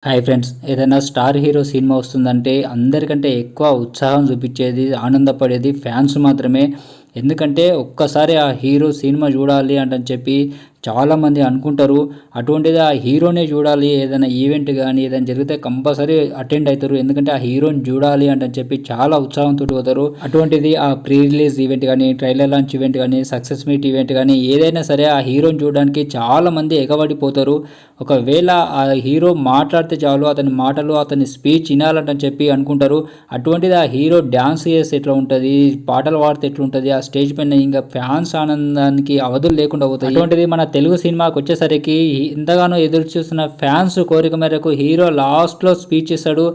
Hi friends, ఏదైనా star hero cinema వస్తుందంటే అందరికంటే ఎక్కువ ఉత్సాహం చూపించేది, ఆనందపడేది ఫ్యాన్స్ మాత్రమే. ఎందుకంటే ఒక్కసారి ఆ హీరో సినిమా చూడాలి అంటని చెప్పి చాలామంది అనుకుంటారు. అటువంటిది ఆ హీరోనే చూడాలి, ఏదైనా ఈవెంట్ కానీ ఏదైనా జరిగితే కంపల్సరీ అటెండ్ అవుతారు. ఎందుకంటే ఆ హీరోని చూడాలి అంటని చెప్పి చాలా ఉత్సాహంతో పోతారు. అటువంటిది ఆ ప్రీ రిలీజ్ ఈవెంట్ కానీ, ట్రైలర్ లాంచ్ ఈవెంట్ కానీ, సక్సెస్ మీట్ ఈవెంట్ కానీ ఏదైనా సరే ఆ హీరోని చూడడానికి చాలామంది ఎగబడిపోతారు. ఒకవేళ ఆ హీరో మాట్లాడితే చాలు, అతని మాటలు అతని స్పీచ్ వినాలంటని చెప్పి అనుకుంటారు. అటువంటిది ఆ హీరో డ్యాన్స్ చేస్తే ఎట్లా ఉంటుంది, పాటలు పాడితే ఎట్లుంటుంది, ఆ స్టేజ్ పైన ఇంకా ఫ్యాన్స్ ఆనందానికి అవధులు లేకుండా పోతాయి. అటువంటిది మన తెలుగు సినిమాకి వచ్చేసరికి ఎంతగానో ఎదురు చూస్తున్న ఫ్యాన్స్ కోరిక మేరకు హీరో లాస్ట్లో స్పీచ్ ఇస్తాడు.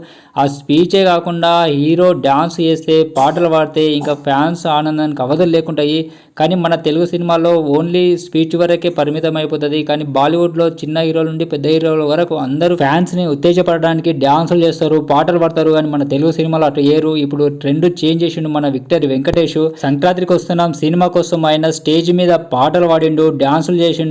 ఆ స్పీచే కాకుండా హీరో డ్యాన్స్ చేస్తే, పాటలు పాడితే ఇంకా ఫ్యాన్స్ ఆనందానికి అవధులు లేకుంటాయి. కానీ మన తెలుగు సినిమాలో ఓన్లీ స్పీచ్ వరకే పరిమితం అయిపోతుంది. కానీ బాలీవుడ్లో చిన్న హీరోల నుండి పెద్ద హీరోల వరకు అందరూ ఫ్యాన్స్ని ఉత్తేజపడడానికి డ్యాన్సులు చేస్తారు, పాటలు పాడతారు. కానీ మన తెలుగు సినిమాలో అటు ఏరు. ఇప్పుడు ట్రెండ్ చేంజ్ చేసిండు మన విక్టరీ వెంకటేష్. సంక్రాంతికి వస్తున్నాం సినిమా కోసం ఆయన స్టేజ్ మీద పాటలు పాడిండు, డ్యాన్సులు చేసిండు.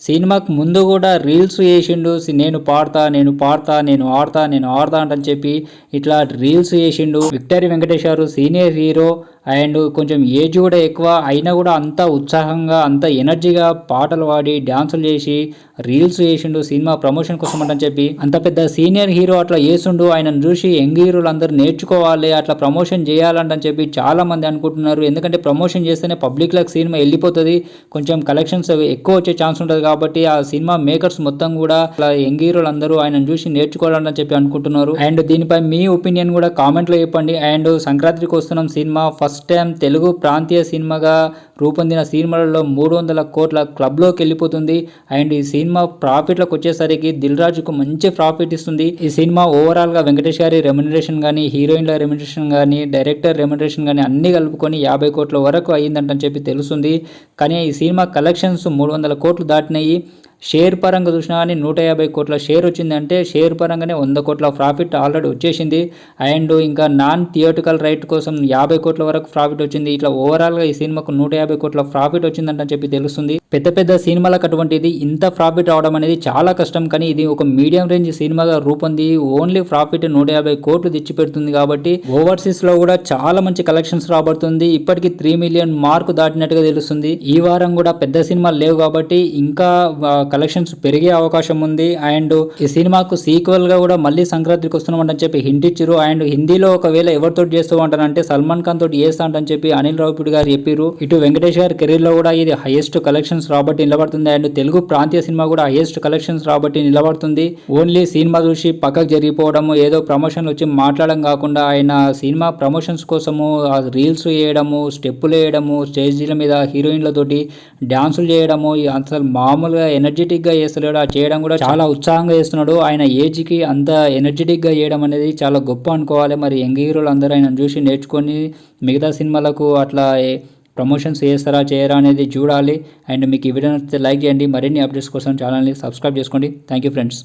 సినిమాకు ముందు కూడా రీల్స్ చేసిండు. నేను పాడతా, నేను పాడతా, నేను ఆడతా, నేను ఆడతా అంటని చెప్పి ఇట్లా రీల్స్ చేసిండు. విక్టరీ వెంకటేష్ గారు సీనియర్ హీరో అండ్ కొంచెం ఏజ్ కూడా ఎక్కువ అయినా కూడా అంత ఉత్సాహంగా, అంత ఎనర్జీగా పాటలు పాడి డ్యాన్సులు చేసి రీల్స్ చేసిండు సినిమా ప్రమోషన్ కోసం అని చెప్పి. అంత పెద్ద సీనియర్ హీరో అట్లా చేస్తుండు. ఆయనను చూసి యంగ్ హీరోలు అందరూ నేర్చుకోవాలి, అట్లా ప్రమోషన్ చేయాలంటని చెప్పి చాలా మంది అనుకుంటున్నారు. ఎందుకంటే ప్రమోషన్ చేస్తేనే పబ్లిక్లకు సినిమా వెళ్ళిపోతుంది, కొంచెం కలెక్షన్స్ ఎక్కువ వచ్చే ఛాన్స్ ఉంటుంది. కాబట్టి ఆ సినిమా మేకర్స్ మొత్తం కూడా అట్లా యంగ్ హీరోలు అందరూ ఆయనను చూసి నేర్చుకోవాలని చెప్పి అనుకుంటున్నారు. అండ్ దీనిపై మీ ఒపీనియన్ కూడా కామెంట్లో చెప్పండి. అండ్ సంక్రాంతికి వస్తున్నాం సినిమా ఫస్ట్ టైం తెలుగు ప్రాంతీయ సినిమాగా రూపొందిన సినిమాలలో 300 కోట్ల క్లబ్లోకి వెళ్ళిపోతుంది. అండ్ ఈ సినిమా ప్రాఫిట్లకు వచ్చేసరికి దిల్ రాజుకు మంచి ప్రాఫిట్ ఇస్తుంది. ఈ సినిమా ఓవరాల్గా వెంకటేష్ గారి రెమ్యునరేషన్ కానీ, హీరోయిన్ల రెమ్యునరేషన్ కానీ, డైరెక్టర్ రెమ్యునరేషన్ కానీ అన్ని కలుపుకొని 50 కోట్ల వరకు అయ్యిందంటని చెప్పి తెలుస్తుంది. కానీ ఈ సినిమా కలెక్షన్స్ 300 కోట్లు దాటినాయి. షేర్ పరంగా చూసినా కానీ 150 కోట్ల షేర్ వచ్చిందంటే షేర్ పరంగానే 100 కోట్ల ప్రాఫిట్ ఆల్రెడీ వచ్చేసింది. అండ్ ఇంకా నాన్ థియేటికల్ రైట్ కోసం 50 కోట్ల వరకు ప్రాఫిట్ వచ్చింది. ఇట్లా ఓవరాల్గా ఈ సినిమాకు 150 కోట్ల ప్రాఫిట్ వచ్చిందంటని చెప్పి తెలుస్తుంది. పెద్ద పెద్ద సినిమాలకు అటువంటిది ఇంత ప్రాఫిట్ అవడం అనేది చాలా కష్టం. కానీ ఇది ఒక మీడియం రేంజ్ సినిమాగా రూపొంది ఓన్లీ ప్రాఫిట్ 150 కోట్లు తెచ్చిపెడుతుంది. కాబట్టి ఓవర్సీస్లో కూడా చాలా మంచి కలెక్షన్స్ రాబడుతుంది. ఇప్పటికీ 3 మిలియన్ మార్కు దాటినట్టుగా తెలుస్తుంది. ఈ వారం కూడా పెద్ద సినిమాలు లేవు కాబట్టి ఇంకా కలెక్షన్స్ పెరిగే అవకాశం ఉంది. అండ్ ఈ సినిమాకు సీక్వెల్ గా కూడా మళ్ళీ సంక్రాంతికి వస్తున్నామని చెప్పి హింట్ ఇచ్చారు. అండ్ హిందీలో ఒకవేళ ఎవరితో చేస్తూ ఉంటారంటే సల్మాన్ ఖాన్ తోటి చేస్తా అంటని చెప్పి అనిల్ రావిపూడి గారు చెప్పారు. ఇటు వెంకటేష్ గారి కెరీర్ లో కూడా ఇది హైయెస్ట్ కలెక్షన్స్ రాబట్టి నిలబడుతుంది. అండ్ తెలుగు ప్రాంతీయ సినిమా కూడా హైయెస్ట్ కలెక్షన్స్ రాబట్టి నిలబడుతుంది. ఓన్లీ సినిమా చూసి పక్కకు జరిగిపోవడము, ఏదో ప్రమోషన్లు వచ్చి మాట్లాడడం కాకుండా ఆయన సినిమా ప్రమోషన్స్ కోసము రీల్స్ చేయడము, స్టెప్పులు వేయడము, స్టేజీల మీద హీరోయిన్లతోటి డ్యాన్సులు చేయడము, అసలు మామూలుగా ఎనర్జెటిక్గా చేస్తలేడు. చేయడం కూడా చాలా ఉత్సాహంగా చేస్తున్నాడు. ఆయన ఏజ్కి అంత ఎనర్జెటిక్గా చేయడం అనేది చాలా గొప్ప అనుకోవాలి. మరి యంగ్ హీరోలు అందరూ ఆయన చూసి నేర్చుకొని మిగతా సినిమాలకు అట్లా ప్రమోషన్స్ చేస్తారా చేయరా అనేది చూడాలి. అండ్ మీకు ఈ వీడియో నచ్చితే లైక్ చేయండి. మరిన్ని అప్డేట్స్ కోసం ఛానల్ని సబ్స్క్రైబ్ చేసుకోండి. Thank you friends.